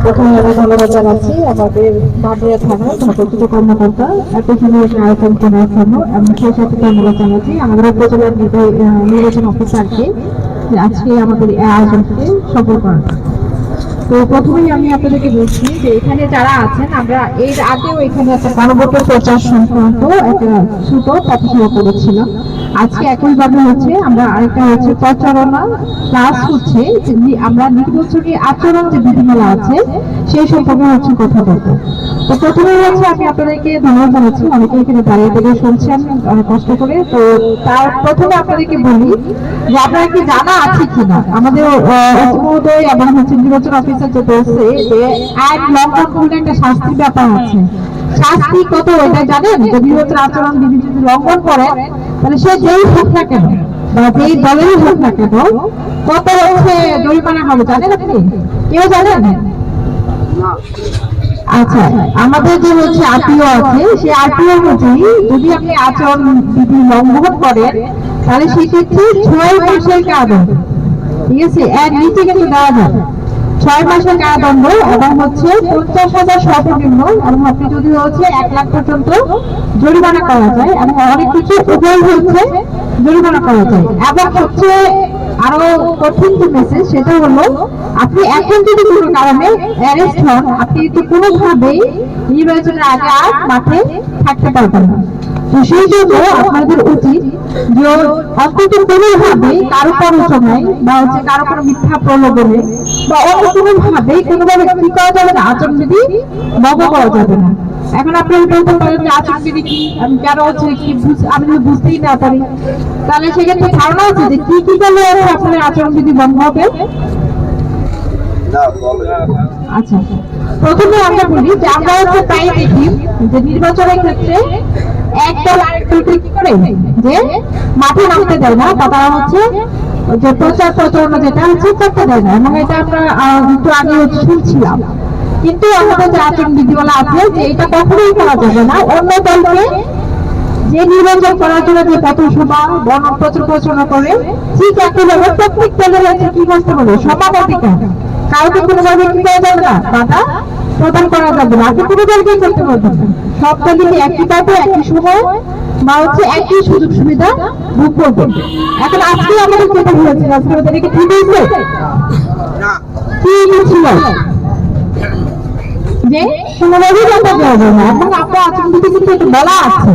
প্রথমে আমি ধন্যবাদ জানাচ্ছি আমাদের বাদিয়া থানার ভারপ্রাপ্ত কর্মকর্তা এত সুন্দর একটি আয়োজন করার জন্য। আমি সেই সাথে ধন্যবাদ জানাচ্ছি আমাদের উপজেলার নির্বাচন অফিসারকে যে আজকে আমাদের এই আয়োজনকে সফল করার। তো প্রথমেই আমি আপনাদেরকে বলছি যে এখানে যারা আছেন, আমরা এর আগেও এখানে একটা গণভোটের প্রচার সংক্রান্ত একটা ছোট পথসভা করেছিলাম। আজকে একইভাবে হচ্ছে আমরা আরেকটা হচ্ছে প্রচারণা প্লাস হচ্ছে আমরা নির্বাচনী আচরণ যে বিধিমালা আছে সেই সম্পর্কে হচ্ছে কথা বলবো। তো প্রথমে হচ্ছে আমি আপনাদেরকে ধন্যবাদ জানাচ্ছি, অনেকে এখানে দাঁড়িয়ে থেকে শুনছেন অনেক কষ্ট করে। তো তার প্রথমে আপনাদেরকে বলি যে আপনারা কি জানা আছে কিনা আমাদের মহোদয় এবং হচ্ছে নির্বাচন অফিসার যে বলছে যে আইন লঙ্ঘন করলে একটা শাস্তির ব্যাপার আছে। শাস্তি কত এটা জানেন? যে নির্বাচন আচরণ বিধি যদি লঙ্ঘন করে তাহলে সে যেই হোক না কেন বা যেই দলেরই হোক না কেন কত হচ্ছে জরিমানা হবে জানেন আপনি? কেউ জানেন? আচ্ছা, আমাদের যে হচ্ছে আরটিও আছে সেই আরটিও অনুযায়ী যদি আপনি আচরণ বিধি লঙ্ঘন করেন তাহলে সেক্ষেত্রে 6 মাসের কারাদণ্ড, ঠিক আছে, এর নিচে কিন্তু দেওয়া যাবে 6 মাসের কারাদণ্ড এবং হচ্ছে 50,000 সর্বনিম্ন, এবং আপনি যদি হচ্ছে 1 লাখ পর্যন্ত জরিমানা করা যায়, এবং অনেক কিছু উভয় হচ্ছে জরিমানা করা যায়। এবং হচ্ছে আরো কঠিন যে মেসেজ সেটা হলো আপনি এখন যদি কোনো কারণে অ্যারেস্ট হন, আপনি তো কোনোভাবেই নির্বাচনের আগে আর মাঠে থাকতে পারবেন না। তো সেই জন্য আপনাদের উচিত যে অন্তত কোনোভাবেই কারো প্ররোচনায় বা হচ্ছে কারো কোনো মিথ্যা প্রলোভনে বা অন্য কোনোভাবেই কোনোভাবে কি করা যাবে না, আচরণবিধি ভঙ্গ করা যাবে না। এখন আপনি বলতে পারেন যে আচরণবিধি কি, আমি কেন হচ্ছে কি আমি যদি বুঝতেই না পারি, তাহলে সেক্ষেত্রে ধারণা আছে যে কি কি করলে আপনাদের আচরণবিধি ভঙ্গ হবে। আচ্ছা, প্রথমে আমরা বলি যে আমরা হচ্ছে প্রায় দেখি যে নির্বাচনের ক্ষেত্রে একদল আরেক দলকে কি করে যে মাঠে নামতে দেয় না, বা তারা হচ্ছে যে প্রচার প্রচারণা যেটা হচ্ছে করতে দেয় না, এবং এটা আমরা একটু আগে শুনছিলাম। কিন্তু আমাদের যে আচরণ বিধিমালা আছে যে এটা কখনোই করা যাবে না। অন্য দলকে যে নির্বাচন করার জন্য যে পথসভা প্রচার প্রচারণা করে ঠিক একইভাবে প্রত্যেক দলের হচ্ছে কি করতে হবে, সমানাধিকার, কাউকে কোনোভাবে কি করা যাবে না, বাধা প্রদান করা যাবে না। আপনি কোনো দলকেই করতে পারবেন না, সব দলকে একই পাবে, একই সময় বা হচ্ছে একই সুযোগ সুবিধা ভোগ করবে। এখন আজকে আমাদের যেটা হয়েছে আজকে ওদেরকে ঠিক হয়েছে কি ছিল যে কোনোভাবেই বাধা দেওয়া যাবে না। এবং আপনার আচরণবিধি কিন্তু বলা আছে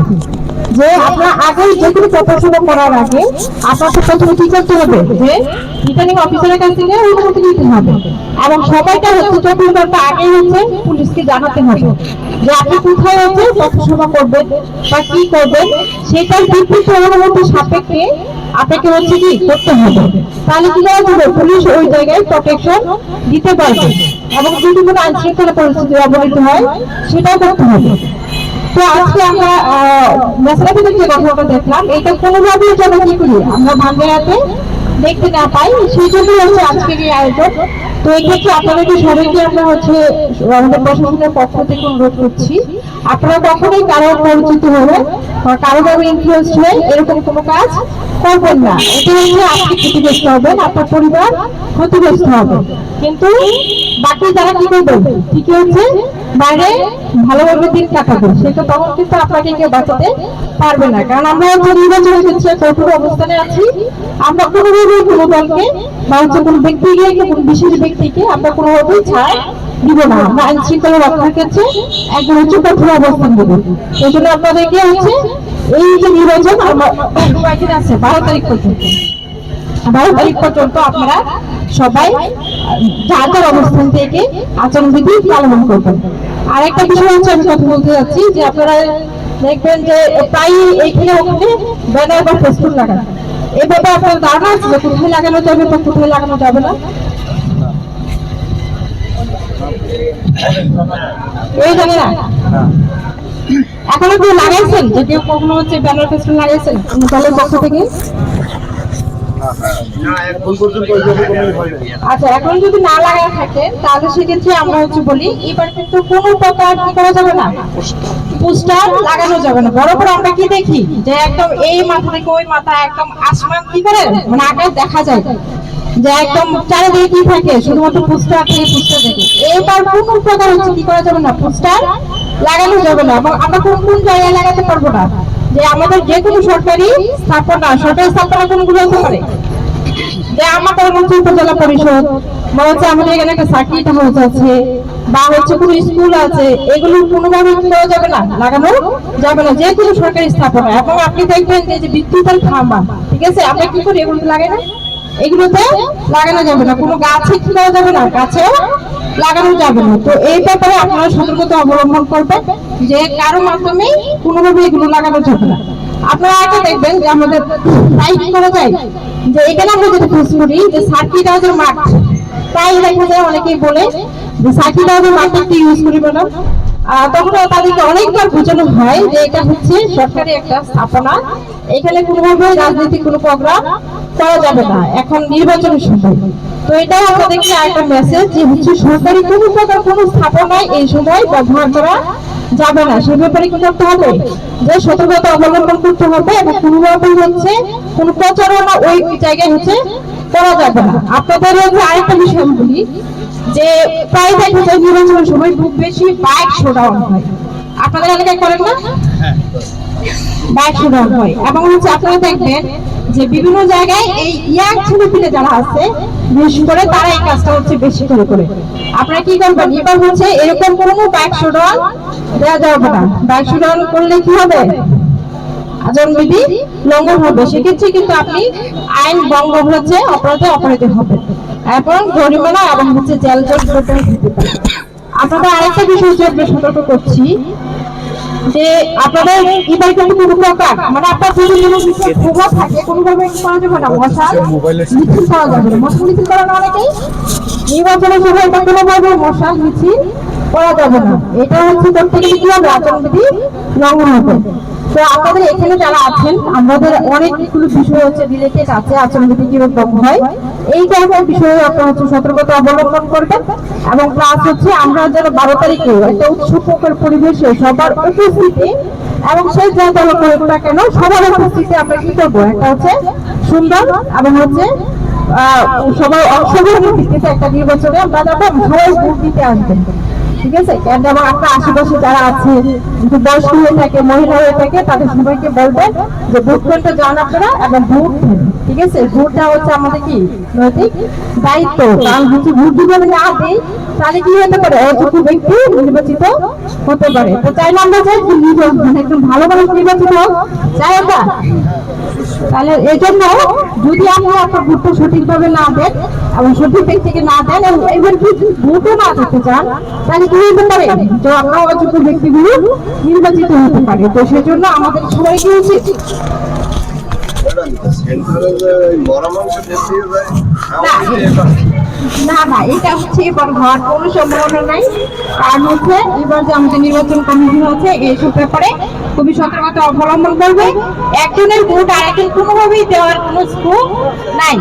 যে আপনার আগে যে কোনো প্রকাশনা করার আগে আপনাকে প্রথমে কি করতে হবে, যে রিটার্নিং অফিসারের কাছ থেকে অনুমতি নিতে হবে, এবং সবাইটা হচ্ছে 24 ঘন্টা আগে হচ্ছে পুলিশকে জানাতে হবে যে আপনি কোথায় হচ্ছে প্রকাশনা করবেন বা কি করবেন, সেটার বিবৃত অনুমতি সাপেক্ষে আপনাকে হচ্ছে কি করতে হবে। তাহলে কি করা যাবে, পুলিশ ওই জায়গায় প্রোটেকশন দিতে পারবে, এবং যদি কোনো আইন শৃঙ্খলা পরিস্থিতি অবনীত হয় সেটাও করতে হবে। তো আজকে আমরা মেসরাফিদের যে ঘটনাটা দেখলাম, এটা কোনোভাবেই যেন কি করি আমরা ভাঙ্গায়াতে দেখতে না পাই, সেই জন্য হচ্ছে আজকের এই আয়োজন। তো এক্ষেত্রে আপনাদেরকে সবাইকে আমরা হচ্ছে আমাদের প্রশাসনের পক্ষ থেকে অনুরোধ করছি, আপনারা কখনোই কারো পরিচিত হবেন বা কারো ভাবে ইনফ্লুয়েন্স হয়ে এরকম কোনো কাজ করবেন না। এতে হচ্ছে আপনি ক্ষতিগ্রস্ত হবেন, আপনার পরিবার ক্ষতিগ্রস্ত হবে, কিন্তু বাকি যারা কি করবেন ঠিকই হচ্ছে বাইরে ভালোভাবে দিন কাটাবে, সেটা তখন কিন্তু আপনাকে কেউ বাঁচাতে পারবে না। কারণ আমরা হচ্ছে নির্বাচনের ক্ষেত্রে কঠোর অবস্থানে আছি, আমরা কোনোভাবেই কোনো দলকে বা হচ্ছে কোনো ব্যক্তিকে কোনো বিশেষ ব্যক্তিকে আমরা কোনোভাবেই ছাড় দিব না। আমরা আইন শৃঙ্খলা রক্ষার ক্ষেত্রে একদম হচ্ছে কঠোর অবস্থান দেব। এই জন্য আপনাদেরকে হচ্ছে এই যে নির্বাচন কয়েকদিন আছে 12 তারিখ পর্যন্ত, 12 তারিখ পর্যন্ত আপনারা সবাই যার যার অবস্থান থেকে আচরণবিধি পালন করবেন। আর একটা বিষয় হচ্ছে আমি কথা বলতে যাচ্ছি যে আপনারা দেখবেন যে প্রায় এইখানে ওখানে ব্যানার বা পোস্টার লাগানো, এই ব্যাপারে আপনার ধারণা আছে যে কোথায় লাগানো যাবে বা কোথায় লাগানো যাবে না? এই জানি না এখনো কেউ লাগাইছেন, যে কেউ কখনো হচ্ছে ব্যানার পোস্টার লাগাইছেন দলের পক্ষ থেকে? আচ্ছা, এখন যদি না লাগানো থাকে তাহলে সেক্ষেত্রে আমরা হচ্ছে বলি এবার কিন্তু কোনো প্রকার কি করা যাবে না, পোস্টার লাগানো যাবে না। বরাবর আমরা কি দেখি যে একদম এই মাথা থেকে ওই মাথা একদম আসমান কি করে মানে আকাশ দেখা যায়, যে একদম চারিদিকে কি থাকে শুধুমাত্র পোস্টার থেকে পোস্টার থাকে, এইবার কোন প্রকার হচ্ছে কি করা যাবে না, পোস্টার লাগানো যাবে না। এবং আমরা কোন কোন জায়গায় লাগাতে পারবো না, যে আমাদের যে কোনো সরকারি স্থাপনা কোনগুলো হতে পারে, যে আমাদের হচ্ছে উপজেলা পরিষদ বা হচ্ছে আমাদের এখানে একটা সার্কিট হাউস আছে বা হচ্ছে কোনো স্কুল আছে, এগুলো কোনোভাবে করা যাবে না, লাগানো যাবে না, যে কোনো সরকারি স্থাপনা। এবং আপনি দেখবেন যে বিদ্যুতের খাম্বা, ঠিক আছে, আমরা কি করি এগুলো লাগাই না, এগুলোতে লাগানো যাবে না, কোনো গাছে কি করা যাবে না, গাছেও লাগানো যাবে না। তো এই ব্যাপারে আপনারা সতর্কতা অবলম্বন করবেন যে কারো মাধ্যমে কোনোভাবে এগুলো লাগানো যাবে না। আপনারা আগে দেখবেন যে আমাদের তাই কি করা যায়, যে এখানে আমরা যদি খোঁজ করি যে সার্কিট হাউসের মাঠ, তাই দেখা যায় অনেকেই বলে যে সার্কিট হাউসের মাঠে একটু ইউজ করি ম্যাডাম, তখন তাদেরকে অনেকবার বোঝানো হয় যে এটা হচ্ছে সরকারি একটা স্থাপনা, এখানে কোনোভাবে রাজনৈতিক কোনো প্রোগ্রাম করা যাবে না, এখন নির্বাচনের সময়। তো এটাও আপনাদেরকে একটা মেসেজ যে হচ্ছে সরকারি কোনো প্রকার কোনো স্থাপনায় এই সময় ব্যবহার করা যাবে না, সে ব্যাপারে কি করতে হবে, যে সতর্কতা অবলম্বন করতে হবে এবং কোনোভাবে হচ্ছে কোনো প্রচারণা ওই জায়গায় হচ্ছে করা যাবে না। আপনাদের হচ্ছে আরেকটা বিষয় বলি, যে প্রায় দেখা যায় নির্বাচনের সময় খুব বেশি বাইক শোডাউন হয়, আপনাদের এলাকায় করেন না? বাইক শোডাউন হয়, এবং হচ্ছে আপনারা দেখবেন যে বিভিন্ন জায়গায় এই ইয়াং ছেলেপিলে যারা আছে বিশেষ করে তারা এই কাজটা হচ্ছে বেশি করে আপনারা কি করবেন, এবার হচ্ছে এরকম কোনো বাইক শোডাউন দেওয়া যাবে না। বাইক শোডাউন করলে কি হবে, আচরণবিধি লঙ্ঘন হবে, সেক্ষেত্রে কিন্তু আপনি আইন ভঙ্গ হচ্ছে অপরাধে অপরাধ হবে এবং জরিমানা এবং হচ্ছে জেল জরিমানা দিতে পারে। আপনাদের আরেকটা বিষয় হচ্ছে সতর্ক করছি যে আপনাদের এবার কিন্তু কোনো প্রকার মানে আপনার যদি কোনো বিষয় প্রভাব থাকে কোনোভাবে করা যাবে না, মশা মিছিল করা যাবে না, মশা মিছিল করা না, অনেকেই নির্বাচনের সময় এটা কোনোভাবে মশা মিছিল করা যাবে না, এটা হচ্ছে করতে গেলে কি হবে, আচরণবিধি লঙ্ঘন হবে। তো আপনাদের এখানে যারা আছেন আমাদের অনেকগুলো বিষয় হচ্ছে রিলেটেড আছে আচরণবিধি কিরকম হয়, এই ধরনের বিষয়ে আপনারা হচ্ছে সতর্কতা অবলম্বন করবেন। এবং প্লাস হচ্ছে আমরা যেন 12 তারিখে একটা উৎসবমুখর পরিবেশে সবার উপস্থিতি এবং সেই যে দল করুক না কেন সবার উপস্থিতি আমরা কি করবো, একটা হচ্ছে সুন্দর এবং হচ্ছে সবাই অংশগ্রহণের ভিত্তিতে একটা নির্বাচনে আমরা যাবো, সবাই ভোট দিতে আসবেন, ঠিক আছে। এবং আপনার আশেপাশে যারা আছে কিন্তু বয়স্ক হয়ে থাকে, মহিলা হয়ে থাকে, তাদের সবাইকে বলবেন যে ভোট করতে যান আপনারা এবং ভোট দেন, ঠিক আছে। ভোটটা হচ্ছে আমাদের কি নৈতিক দায়িত্ব, কারণ হচ্ছে ভোট দিতে না দেয় তাহলে কি হতে পারে, অযোগ্য ব্যক্তি নির্বাচিত হতে পারে। তো চাইলে আমরা চাই মানে একদম ভালো মানুষ নির্বাচিত হোক, চাই আমরা। তাহলে এই জন্য যদি আপনি আপনার ভোটটা সঠিকভাবে না দেন এবং সঠিক ব্যক্তিকে না দেন এবং এবার যদি ভোটও না দিতে চান তাহলে কি হতে পারে, তো আমরা অযোগ্য ব্যক্তিগুলো নির্বাচিত হতে পারে। তো সেজন্য আমাদের সবাই কি উচিত, না না এটা হচ্ছে এবার হওয়ার কোনো সম্ভাবনা নাই, কারণ হচ্ছে এবার যে আমাদের নির্বাচন কমিশন আছে এইসব ব্যাপারে খুবই সতর্কতা অবলম্বন করবে। একজনের ভোট আরেকজন কোনোভাবেই দেওয়ার কোনো স্কোপ নাই,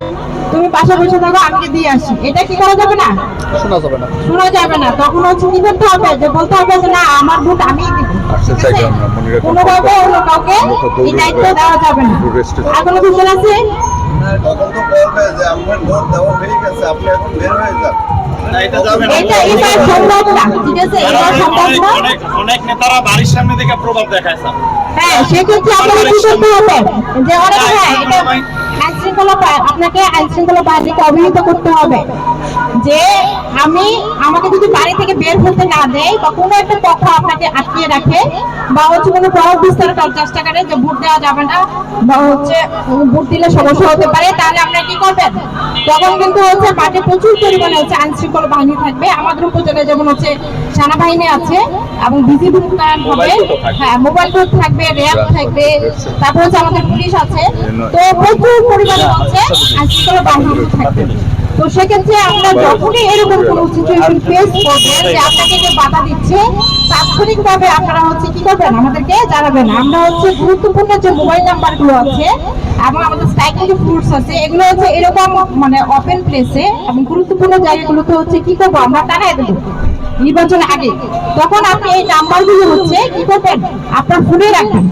তুমি পাশে বসে থাকো আমি দিয়ে আসি, এটা কি করা যাবে না, শোনা যাবে না। তখন হচ্ছে কি করতে হবে, যে বলতে হবে যে না আমার ভোট আমিই দিব, কোনোভাবে অন্য কাউকে এই দায়িত্ব দেওয়া যাবে না। আর কোনো বিষয় আছে, তখন তো বলবে যে আমার ভোট দেওয়া হয়ে গেছে, আপনি এখন বের হয়ে যান, এটা সম্ভব না, ঠিক আছে, এটা সম্ভব না। অনেক নেতারা বাড়ির সামনে থেকে প্রভাব দেখায় স্যার, হ্যাঁ সেক্ষেত্রে আপনাকে কি করতে হবে, যে অনেক হ্যাঁ এটা আপনাকে আইন শৃঙ্খলা বাহিনীকে অবহিত করতে হবে যে আমাকে যদি বাড়ি থেকে বের হতে না দেয় বা কোনো একটা পক্ষ আপনাকে আটকিয়ে রাখে বা হচ্ছে কোনো প্রভাব বিস্তার করার চেষ্টা করে যে ভোট দেওয়া যাবে না বা হচ্ছে ভোট দিলে সমস্যা হতে পারে, তাহলে আপনারা কি করবেন, তখন কিন্তু হচ্ছে মাঠে প্রচুর পরিমাণে হচ্ছে আইন শৃঙ্খলা বাহিনী থাকবে। আমাদের উপজেলায় যেমন হচ্ছে সেনাবাহিনী আছে এবং বিজিবি মোতায়েন হবে, হ্যাঁ মোবাইল কোর্ট থাকবে, র্যাব থাকবে, তারপর হচ্ছে আমাদের পুলিশ আছে, তো প্রচুর পরিমাণে হচ্ছে আইন শৃঙ্খলা বাহিনী থাকবে। তো সেক্ষেত্রে আমরা যখনই এরকম কোনো সিচুয়েশন ফেস করবেন যে আপনাকে কেউ বাধা দিচ্ছে, তাৎক্ষণিকভাবে আপনারা হচ্ছে কি করবেন, আমাদেরকে জানাবেন। আমরা হচ্ছে গুরুত্বপূর্ণ যে মোবাইল নাম্বারগুলো আছে এবং আমাদের সাইকেল ফ্রুটস আছে, এগুলো হচ্ছে এরকম মানে ওপেন প্লেসে এবং গুরুত্বপূর্ণ জায়গাগুলোতে হচ্ছে কি করবো, আমরা টানাই দেবো নির্বাচনের আগে। তখন আপনি এই নাম্বারগুলো হচ্ছে কি করবেন, আপনার ফোনে রাখবেন,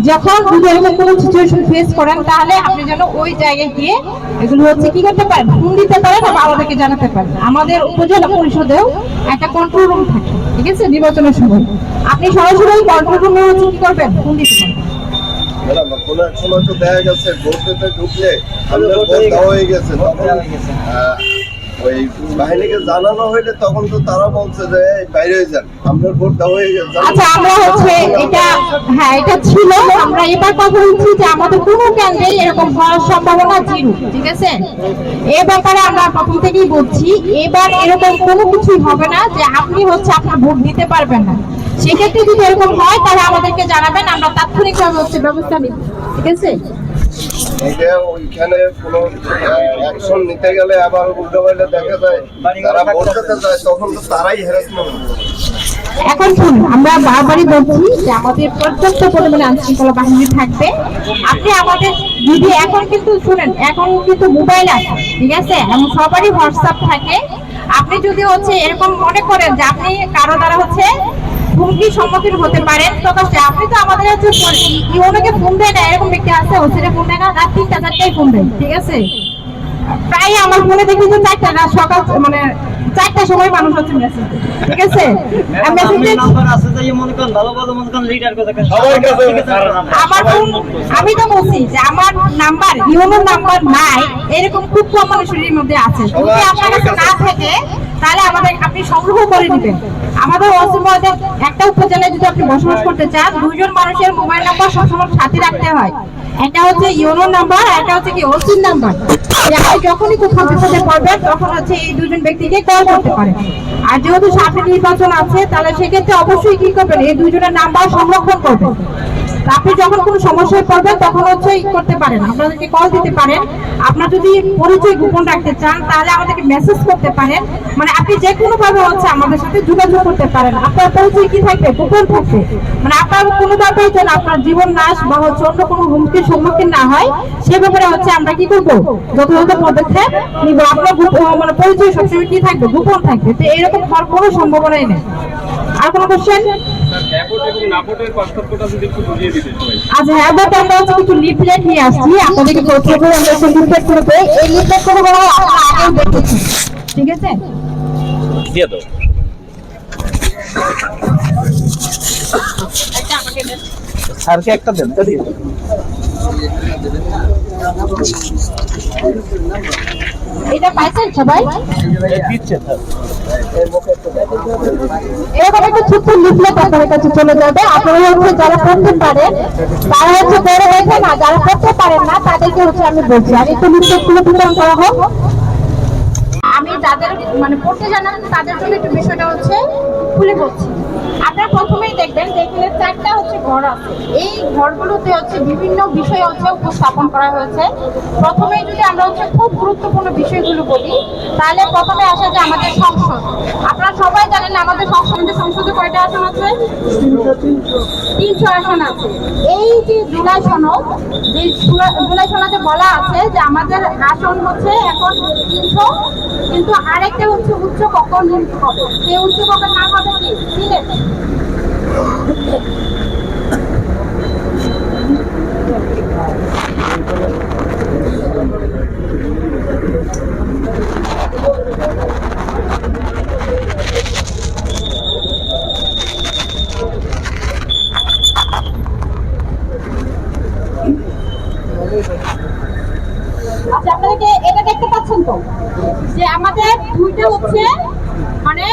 যখন যদি এরকম কোনো সিচুয়েশন ফেস করেন তাহলে আপনি যেন ওই জায়গায় গিয়ে এগুলো হচ্ছে কি করতে পারেন, ফোন দিতে পারেন বা আমাদেরকে জানাতে পারেন। আমাদের উপজেলা পরিষদেও একটা কন্ট্রোল রুম থাকে, ঠিক আছে, নির্বাচনের সময় আপনি সরাসরি ওই কন্ট্রোল রুমে হচ্ছে কি করবেন, ফোন দিতে পারেন। ম্যাডাম কোনো এক সময় তো দেখা গেছে ভোট দিতে ঢুকলে আপনার ভোট দেওয়া হয়ে গেছে, তখন ওই বাহিনীকে জানানো হইলে তখন তো তারা বলছে যে এই বাইরে হয়ে যান, আপনার ভোট দেওয়া হয়ে গেছে। আচ্ছা, আমরা হচ্ছে এটা, হ্যাঁ এটা ছিল, আমরা এবার কথা বলছি যে আমাদের কোনো কেন্দ্রে এরকম হওয়ার সম্ভাবনা জিরো, ঠিক আছে। এ ব্যাপারে আমরা প্রথম থেকেই বলছি, এবার এরকম কোনো কিছুই হবে না যে আপনি হচ্ছে আপনার ভোট দিতে পারবেন না। সেক্ষেত্রে যদি এরকম হয় তাহলে আমাদেরকে জানাবেন, আমরা তাৎক্ষণিকভাবে হচ্ছে ব্যবস্থা নিব, ঠিক আছে। এইটা ওইখানে কোনো অ্যাকশন নিতে গেলে আবার উল্টো পাল্টা দেখা যায়, তারা ভোট দিতে যায় তখন তো তারাই হ্যারাসমেন্ট। এখন শুনুন, আমরা বারবারই বলছি যে আমাদের পর্যাপ্ত পরিমাণে আইনশৃঙ্খলা বাহিনী থাকবে। আপনি আমাদের যদি এখন কিন্তু শুনেন, এখন কিন্তু মোবাইল আছে, ঠিক আছে, এবং সবারই হোয়াটসঅ্যাপ থাকে। আপনি যদি হচ্ছে এরকম মনে করেন যে আপনি কারো দ্বারা হচ্ছে হুমকির সম্মুখীন হতে পারেন প্রকাশ্যে, আপনি তো আমাদের হচ্ছে ইউনোকে ফোন দেয় না, এরকম ব্যক্তি আছে ওসিরে ফোন দেয় না, রাত 3টা 4টায় ফোন দেয়, ঠিক আছে। প্রায় আমার ফোনে দেখি যে 4টা রাত সকাল মানে 4টার সময় মানুষ হচ্ছে মেসেজ, ঠিক আছে। আমার ফোন, আমি তো বলছি যে আমার নাম্বার ইউনোর নাম্বার নাই, এরকম খুব কম মানুষের মধ্যে আছে। যদি আপনার কাছে না থাকে তাহলে আমাদের আপনি সংগ্রহ করে নেবেন। আমাদের অসীমদের একটা উপজেলায় যদি আপনি বসবাস করতে চান, 2জন মানুষের মোবাইল নাম্বার সবসময় সাথে রাখতে হয়। একটা হচ্ছে ইউনোর নাম্বার, একটা হচ্ছে কি ওসির নাম্বার। আপনি যখনই কোথাও বিপদে পড়বেন তখন হচ্ছে এই 2জন ব্যক্তিকে কল করতে পারেন। আর যেহেতু সামনে নির্বাচন আছে তাহলে সেক্ষেত্রে অবশ্যই কি করবেন, এই 2জনের নাম্বার সংরক্ষণ করবেন। আপনি যখন কোনো সমস্যায় পড়বেন তখন হচ্ছে করতে পারেন, আপনাদেরকে কল দিতে পারেন। আপনার যদি পরিচয় গোপন রাখতে চান তাহলে আমাদেরকে মেসেজ করতে পারেন, মানে আপনি যে কোনো ভাবে হচ্ছে আমাদের সাথে যোগাযোগ করতে পারেন। আপনার পরিচয় কি থাকবে, গোপন থাকবে, মানে আপনার কোনোভাবেই যেন আপনার জীবন নাশ বা হচ্ছে অন্য কোনো হুমকির সম্মুখীন না হয় সে ব্যাপারে হচ্ছে আমরা কি করবো, যথাযথ পদক্ষেপ নিব। আপনার মানে পরিচয় সবসময় কি থাকবে, গোপন থাকবে। তো এরকম হওয়ার কোনো সম্ভাবনাই নেই। আর কোনো কোশ্চেন? আচ্ছা, হ্যাঁ, বাট আমরা হচ্ছে কিছু লিফলেট নিয়ে আসছি আপনাদেরকে, প্রথমে আমরা সেই লিফলেট গুলো পেয়ে এই লিফলেট গুলো আমরা আগেও দেখেছি, ঠিক আছে। দিয়ে দাও। স্যারকে একটা দেন। এটা পাইছেন সবাই? দিচ্ছে স্যার। এরকম একটা ছোট্ট লিফলেট আপনাদের কাছে চলে যাবে। আপনারা হচ্ছে যারা পড়তে পারেন তারা হচ্ছে বড় হয়েছে না, যারা পড়তে পারেন না তাদেরকে হচ্ছে আমি বলছি, আর একটু লিফলেট গুলো বিতরণ করা হোক। আমি যাদের মানে পড়তে জানেন তাদের জন্য একটু বিষয়টা হচ্ছে খুলে বলছি। আপনারা প্রথমেই দেখবেন যে এখানে 4টা হচ্ছে ঘর আছে। এই ঘরগুলোতে হচ্ছে বিভিন্ন বিষয় হচ্ছে উপস্থাপন করা হয়েছে। প্রথমেই যদি আমরা হচ্ছে খুব গুরুত্বপূর্ণ বিষয়গুলো বলি তাহলে প্রথমে আসে যে আমাদের সংসদ। আপনারা সবাই জানেন আমাদের সংসদে কয়টা আসন আছে? 300 আসন আছে। এই যে জুলাই সনদ, যে জুলাই সনদে বলা আছে যে আমাদের আসন হচ্ছে এখন 300, কিন্তু আরেকটা হচ্ছে উচ্চ কক্ষ নির্মিত হবে। সেই উচ্চ কক্ষের নাম হবে কি? সিলেট। আচ্ছা, আপনারা এটা দেখতে পাচ্ছেন তো যে আমাদের দুইটা হচ্ছে মানে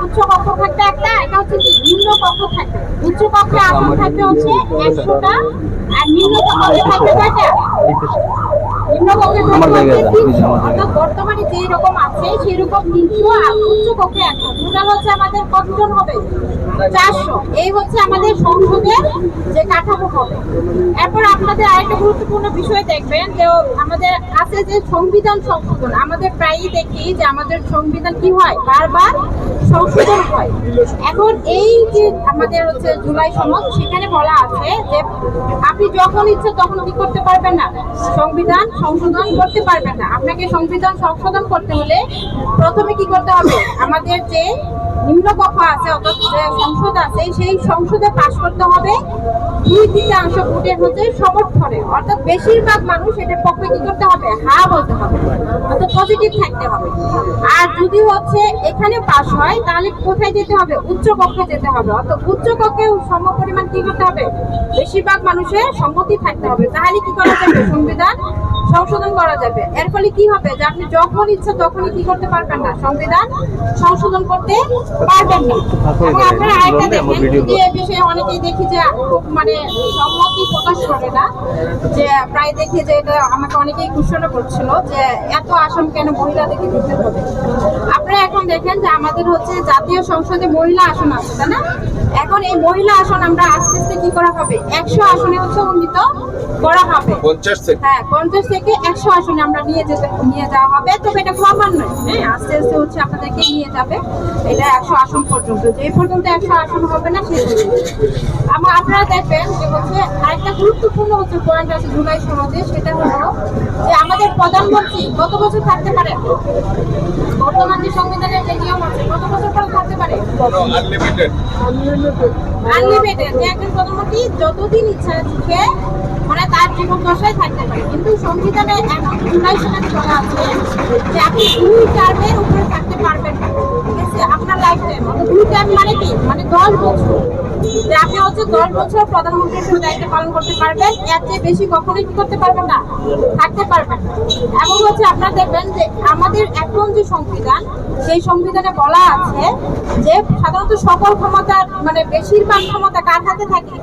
উচ্চ কক্ষ থাকবে একটা, এটা হচ্ছে নিম্ন কক্ষ থাকবে। উচ্চ কক্ষে আসন থাকবে হচ্ছে 100টা, আর নিম্ন কক্ষে থাকবে কয়টা? নিম্ন কক্ষে থাকবে 300। অর্থাৎ বর্তমানে যেই রকম আছে সেই রকম 300, আর উচ্চ কক্ষে 100। টোটাল হচ্ছে আমাদের কতজন হবে? 400। এই হচ্ছে আমাদের সংসদের যে কাঠামো হবে। এরপর আপনাদের আরেকটা গুরুত্বপূর্ণ বিষয় দেখবেন যে আমাদের আছে যে সংবিধান সংশোধন। আমাদের প্রায়ই দেখি যে আমাদের সংবিধান কি হয়, বারবার সংশোধন হয়। এখন এই যে আমাদের হচ্ছে জুলাই সনদ, সেখানে বলা আছে যে আপনি যখন ইচ্ছে তখন কি করতে পারবেন না, সংবিধান সংশোধন করতে পারবেন না। আপনাকে সংবিধান সংশোধন করতে হলে প্রথমে কি করতে হবে, আমাদের যে নিম্নকক্ষ আছে অর্থাৎ যে সংসদ আছে সেই সংসদে পাশ করতে হবে দুই-তৃতীয়াংশ ভোটের হচ্ছে সমর্থনে, অর্থাৎ বেশিরভাগ মানুষ এটার পক্ষে কি করতে হবে, হ্যাঁ বলতে হবে, অর্থাৎ পজিটিভ থাকতে হবে। আর যদি হচ্ছে এখানে পাস হয় তাহলে কোথায় যেতে হবে, উচ্চ কক্ষে যেতে হবে, অর্থাৎ উচ্চ কক্ষে সমপরিমাণ কি করতে হবে, বেশিরভাগ মানুষের সম্মতি থাকতে হবে। তাহলে কি করা যাবে, সংবিধান সংশোধন করা যাবে। এর ফলে কি হবে যে আপনি যখন ইচ্ছা তখনই কি করতে পারবেন না, সংবিধান সংশোধন করতে পারবেন না। এবং আপনারা আরেকটা দেখেন, যদি এই বিষয়ে অনেকেই দেখি যে খুব মানে সম্মতি প্রকাশ করে না, যে প্রায় দেখি যে এটা আমাকে অনেকেই কোশ্চেন করছিল যে এত আসন কেন মহিলাদেরকে দিতে হবে। আপনারা এখন দেখেন যে আমাদের হচ্ছে জাতীয় সংসদে মহিলা আসন আছে, তাই না? এখন এই মহিলা আসন আমরা আস্তে আস্তে কি করা হবে, 100 আসনে হচ্ছে উন্নীত করা হবে। 50 থেকে হ্যাঁ, 50 থেকে 100 আসনে আমরা নিয়ে যাওয়া হবে। তবে এটা ক্রমান্বয়ে, হ্যাঁ, আস্তে আস্তে হচ্ছে আপনাদেরকে নিয়ে যাবে এটা 100 আসন পর্যন্ত। যে পর্যন্ত 100 আসন হবে না সেই পর্যন্ত। আপনারা দেখবেন যে হচ্ছে আরেকটা গুরুত্বপূর্ণ হচ্ছে পয়েন্ট আছে জুলাই সনদে, সেটা হলো যে আমাদের প্রধানমন্ত্রী কত বছর থাকতে পারে, বর্তমান যে সংবিধানের যে নিয়ম আছে কত বছর পরে থাকতে পারে, আনলিমিটেড। আনলিমিটেড। যে একজন প্রধানমন্ত্রী যতদিন ইচ্ছা থেকে মানে তার জীবন দশায় থাকতে পারে। কিন্তু সংবিধানে এখন জুলাই সনদে বলা আছে যে আপনি 2 টার্মের উপরে থাকতে পারবেন না, ঠিক আছে, আপনার লাইফ টাইম। অর্থাৎ 2 টার্ম মানে কি, মানে 10 বছর। যে আপনি হচ্ছে 10 বছর প্রধানমন্ত্রী হিসেবে দায়িত্ব পালন করতে পারবেন, এর চেয়ে বেশি কখনোই কি করতে পারবেন না, থাকতে পারবেন না। এবং হচ্ছে আপনারা দেখবেন যে আমাদের এখন যে সংবিধান, সেই সংবিধানে বলা আছে যে সাধারণত সকল ক্ষমতা মানে বেশিরভাগ ক্ষমতা কার হাতে থাকে,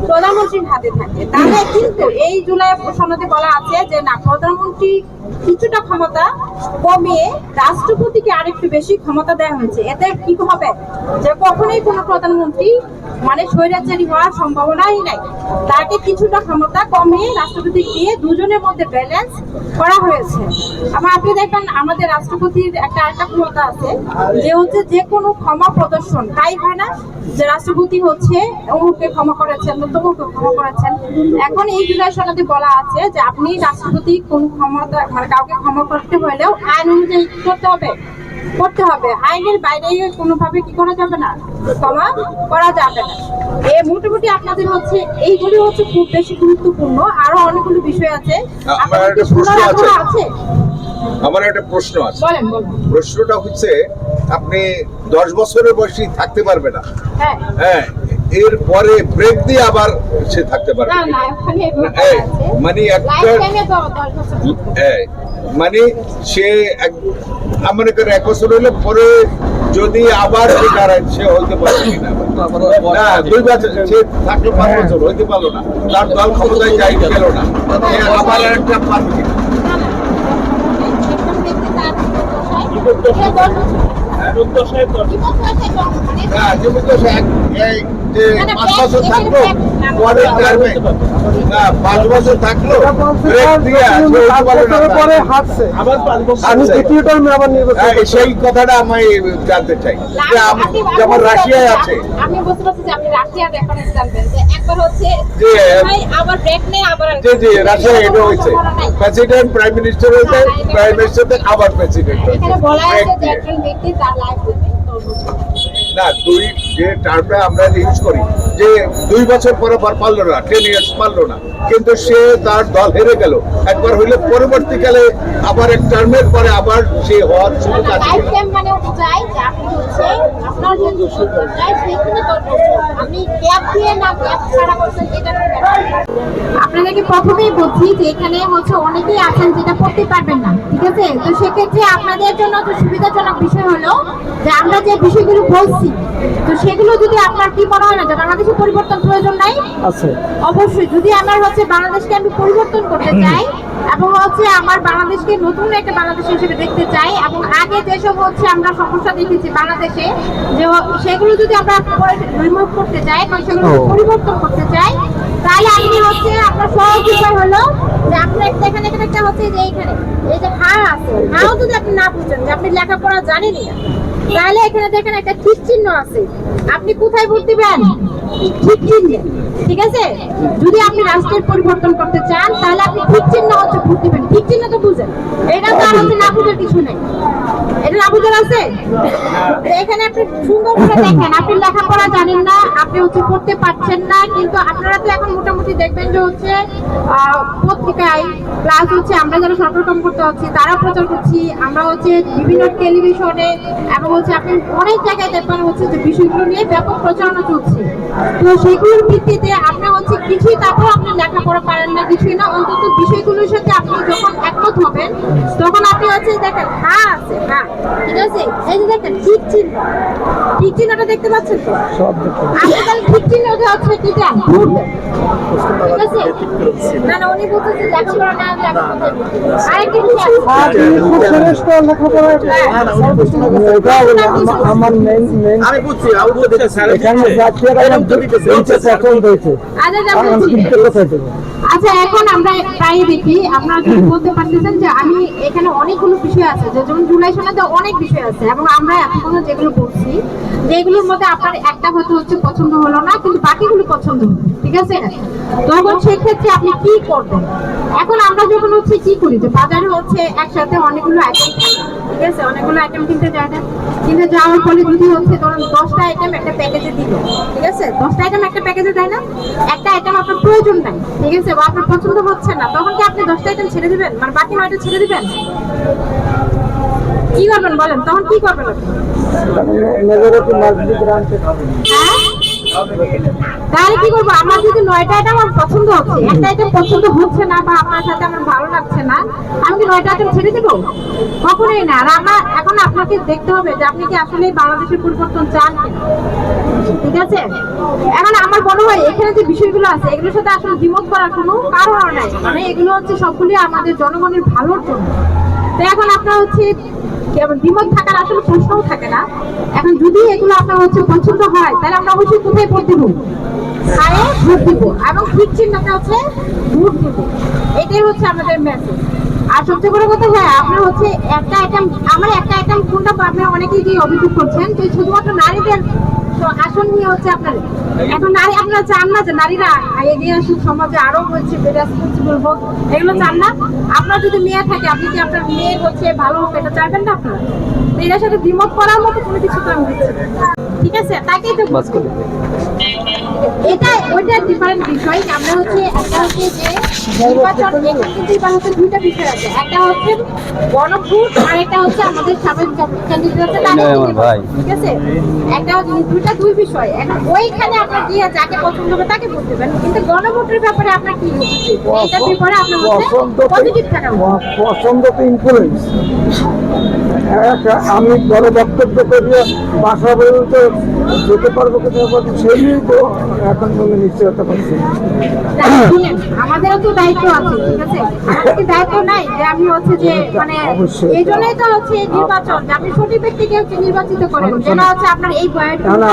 প্রধানমন্ত্রীর হাতে থাকে। তাহলে কিন্তু এই জুলাই সনদে বলা আছে যে না, প্রধানমন্ত্রী কিছুটা ক্ষমতা কমিয়ে রাষ্ট্রপতিকে আরেকটু বেশি ক্ষমতা দেওয়া হয়েছে। এতে কি হবে যে কখনোই কোনো প্রধানমন্ত্রী মানে স্বৈরাচারী হওয়ার সম্ভাবনাই নাই। তাকে কিছুটা ক্ষমতা কমিয়ে রাষ্ট্রপতি দিয়ে দুজনের মধ্যে ব্যালেন্স করা হয়েছে। আবার আপনি দেখবেন আমাদের রাষ্ট্রপতির একটা ক্ষমতা আছে যে হচ্ছে যে কোনো ক্ষমা প্রদর্শন তাই হয় না যে রাষ্ট্রপতি হচ্ছে অমুককে ক্ষমা করেছেন, তমুককে ক্ষমা করেছেন। এখন এই জুলাই সনদে বলা আছে যে আপনি রাষ্ট্রপতি কোন ক্ষমতা মানে কাউকে ক্ষমা করতে হলেও আইন অনুযায়ী কি করতে হবে, আইনের বাইরে কোনোভাবে কি করা যাবে না, ক্ষমা করা যাবে না। মোটামুটি আপনাদের হচ্ছে এইগুলি হচ্ছে খুব বেশি গুরুত্বপূর্ণ। আরো অনেকগুলো বিষয় আছে। আমার আপনাদের একটা কি শোনার প্রশ্ন আগ্রহ আছে। আছে? আমার একটা প্রশ্ন আছে। বলেন। প্রশ্নটা হচ্ছে আপনি 10 বছরের বয়সী থাকতে পারবে না, হ্যাঁ, হ্যাঁ, এর পরে ব্রেক দিয়ে আবার সে থাকতে পারবে না না, ওখানে এগুলো এই, বলা আছে। মানে একটা লাইফ টাইমে 10 বছর। এই, মানে সে মনে করে 1 বছর হলে পরে যদি আবার সে দাঁড়ায় সে হইতে পারবে কিনা, না 2 বছর সে থাকলো 5 বছর হইতে পারলো না, তার দল ক্ষমতায় যাই গেল না, সে আবার একটা পারবে কিনা? না না, একদম ব্যক্তি তার দশায় সে 10 বছর। দুর্দশায় দশ। জীবন দশায় 10 মানে না যেমন তো সে এই যে না, না, 5 বছর এখানে থাকলো না, পরে টার্মে, না 5 বছর থাকলো ব্রেক দিয়ে সে হইতে পারলো না, পরে হাঁটছে আবার 5 বছর। আমি দ্বিতীয় টার্মে আবার নির্বাচন হ্যাঁ, সেই কথাটা আমি জানতে চাই যে যেমন রাশিয়ায় আছে আমি বুঝতে পারছি যে আপনি রাশিয়ার রেফারেন্স জানবেন যে একবার হচ্ছে যে ভাই আবার ব্রেক নেই আবার যে যে রাশিয়ায় এটা হয়েছে প্রেসিডেন্ট প্রাইম মিনিস্টার হয়েছে, প্রাইম মিনিস্টার থেকে আবার প্রেসিডেন্ট হয়েছে। এখানে বলা Break আছে যে দিয়ে। একজন ব্যক্তি তার লাইফ না যে টার্মটা আমরা ইউজ করি যে 2 বছর পরে পারলো না, 10 ইয়ার্স পারলো না, কিন্তু সে তার দল হেরে গেল, একবার হইলে পরবর্তীকালে আবার এক টার্মের পরে আবার সে হওয়ার সুযোগ আছে লাইফ কিনা? টাইম মানে চাই যে আপনি হচ্ছে আপনার যে চাই সেইখানে আপনি গ্যাপ দিয়ে না গ্যাপ ছাড়া করছেন এটা আপনাদেরকে প্রথমেই বলছি যে এখানে হচ্ছে অনেকেই আছেন যেটা করতে পারবেন না, ঠিক আছে? তো সেক্ষেত্রে আপনাদের জন্য তো সুবিধাজনক বিষয় হলো যে আমরা যে বিষয়গুলো বলছি তো সেগুলো যদি আপনার কি মনে হয় না যে বাংলাদেশে পরিবর্তন প্রয়োজন নাই, আছে অবশ্যই যদি আমার হচ্ছে বাংলাদেশকে আমি পরিবর্তন করতে চাই এবং হচ্ছে আমার বাংলাদেশকে নতুন একটা বাংলাদেশ হিসেবে দেখতে চাই এবং আগে যেসব হচ্ছে আমরা সমস্যা দেখেছি বাংলাদেশে যে সেগুলো যদি আমরা রিমুভ করতে চাই বা সেগুলো পরিবর্তন করতে চাই তাহলে আপনি হচ্ছে আপনার সহজ উপায় হলো যে আপনার এখানে একটা হচ্ছে যে এইখানে এই যে হা আছে, হাও যদি আপনি না বুঝেন যে আপনি লেখাপড়া জানেনই না তাহলে এখানে দেখেন একটা টিক চিহ্ন আছে, আপনি কোথায় ভোট দিবেন? ঠিক চিনবেন, ঠিক আছে? যদি আপনি রাষ্ট্রের পরিবর্তন করতে চান তাহলে আপনি ঠিক চিহ্ন হচ্ছে ভোট দিবেন। ঠিক চিহ্ন তো বুঝেন, এটা তো আর হচ্ছে না বুঝার কিছু নেই। এটা না বুঝার আছে? তো এখানে আপনি সুন্দর করে দেখেন, আপনি লেখাপড়া জানেন না, আপনি হচ্ছে পড়তে পারছেন না, কিন্তু আপনারা তো এখন মোটামুটি দেখবেন যে হচ্ছে পত্রিকায় প্লাস হচ্ছে আমরা যারা সরকার কাম করতে হচ্ছে তারা প্রচার করছি, আমরা হচ্ছে বিভিন্ন টেলিভিশনে এবং হচ্ছে আপনি অনেক জায়গায় দেখবেন হচ্ছে যে বিষয়গুলো নিয়ে ব্যাপক প্রচারণা চলছে। তো সেগুলোর ভিত্তিতে আপনি হচ্ছে কিছুই, তারপর আপনি লেখাপড়া পারেন না কিছুই না, অন্তত বিষয়গুলোর সাথে আপনি যখন একমত হবেন তখন আপনি হচ্ছে দেখেন হ্যাঁ আছে হ্যাঁ, ঠিক আছে? এই যে দেখেন ঠিক চিহ্ন, ঠিক চিহ্নটা দেখতে পাচ্ছেন তো? আপনি তাহলে ঠিক চিহ্ন হচ্ছে দিতেন, ভোট দেন, ঠিক আছে? না না, উনি বলতেছে লেখাপড়া না লেখাপড়া। আরেকটি বিষয় আছে। আর খুব শ্রেষ্ঠ লেখাপড়া আমার মেইন আমি বুঝছি আমি বুঝছি স্যার এখানে জাতীয় পছন্দ হয়েছে আচ্ছা যা আমি বলছি। কিন্তু কোথায় দেবো আচ্ছা এখন আমরা প্রায় দেখি, আপনারা কি বলতে পারতেছেন যে আমি এখানে অনেকগুলো বিষয় আছে, যে যেমন জুলাই সনদে অনেক বিষয় আছে এবং আমরা এখনো যেগুলো বলছি যেগুলোর মধ্যে আপনার একটা হয়তো হচ্ছে পছন্দ হলো না কিন্তু বাকিগুলো পছন্দ হলো, ঠিক আছে? তখন সেক্ষেত্রে আপনি কি করবেন? এখন আমরা যখন হচ্ছে কি করি যে বাজারে হচ্ছে একসাথে অনেকগুলো আইটেম, ঠিক আছে, অনেকগুলো আইটেম কিনতে যায় না, কিনতে যাওয়ার ফলে যদি হচ্ছে ধরুন 10টা আইটেম একটা প্যাকেজে দিল, ঠিক আছে? 10টা আইটেম একটা প্যাকেজে দেয় না, একটা আইটেম আপনার প্রয়োজন নাই, ঠিক আছে, বা আপনার পছন্দ হচ্ছে না, তখন কি আপনি 10টা আইটেম ছেড়ে দিবেন, মানে বাকি 9টা ছেড়ে দিবেন? কি করবেন বলেন, তখন কি করবেন আপনি? মেজরিটি মসজিদ রাখতে হ্যাঁ? তাহলে কি করবো? আমার যদি 9টা আইটেম আমার পছন্দ হচ্ছে, একটা আইটেম পছন্দ হচ্ছে না বা আপনার সাথে আমার ভালো লাগছে না, আমি কি 9টা আইটেম ছেড়ে দেবো? কখনোই না। আর আমরা এখন আপনাকে দেখতে হবে যে আপনি কি আসলে বাংলাদেশের পরিবর্তন চান কিনা, ঠিক আছে? এখন আমার মনে হয় এখানে যে বিষয়গুলো আছে এগুলোর সাথে আসলে দ্বিমত করার কোনো কারণ নাই, মানে এগুলো হচ্ছে সবগুলি আমাদের জনগণের ভালোর জন্য। তো এখন আপনার হচ্ছে দ্বিমত থাকার আসলে প্রশ্নও থাকে না। এখন যদি এগুলো আপনার হচ্ছে পছন্দ হয় তাহলে আমরা অবশ্যই কোথায় ভোট দিব? খায়ে ভোট দিব এবং ঠিক চিহ্নটা হচ্ছে ভোট দিব, এটাই হচ্ছে আমাদের মেসেজ। আর সবচেয়ে বড় কথা, হ্যাঁ আপনার হচ্ছে একটা আইটেম, আমার একটা আইটেম কোনটা আপনারা অনেকেই যে অভিযোগ করছেন যে শুধুমাত্র নারীদের আসন নিয়ে হচ্ছে আপনার, এখন নারী আপনারা চান না যে নারীরা এগিয়ে আসুক, সমাজে আরো হচ্ছে রেসপন্সিবল হোক, এগুলো চান না? আপনার যদি মেয়ে থাকে আপনি কি আপনার মেয়ে হচ্ছে ভালো হোক এটা চাইবেন না আপনারা? তো এটার সাথে দ্বিমত করার মতো কোনো কিছু তো আমি দেখছি না, ঠিক আছে? তাকেই তো এটা ওইটা ডিফারেন্ট বিষয়। আমরা হচ্ছে একটা হচ্ছে যে নির্বাচন, এখানে কিন্তু এবার হচ্ছে দুইটা বিষয় আছে, একটা হচ্ছে গণভোট আর একটা হচ্ছে আমাদের সাবেক ক্যান্ডিডেট আছে তাদের নির্বাচন, ঠিক আছে? একটা হচ্ছে দুই বিষয়। এখন ওইখানে আপনার গিয়ে যাকে পছন্দ হবে তাকে ভোট দেবেন, কিন্তু গণভোটের ব্যাপারে আপনার কি উচিত? এইটার ব্যাপারে আপনার হচ্ছে পজিটিভ থাকা উচিত। পছন্দ তো ইনফ্লুয়েন্স আমি বড় বক্তব্য করিয়ে বাসা বলতে যেতে পারবো কোথাও পারবো সেই নিয়েই তো এখন মনে নিশ্চয়তা পাচ্ছি শুনেন, আমাদেরও তো দায়িত্ব আছে, ঠিক আছে? আমাদের কি দায়িত্ব নাই যে আমি হচ্ছে যে মানে অবশ্যই। এই জন্যই তো হচ্ছে নির্বাচন, যে আপনি সঠিক ব্যক্তিকে হচ্ছে নির্বাচিত করেন, যেন হচ্ছে আপনার এই বয়ান না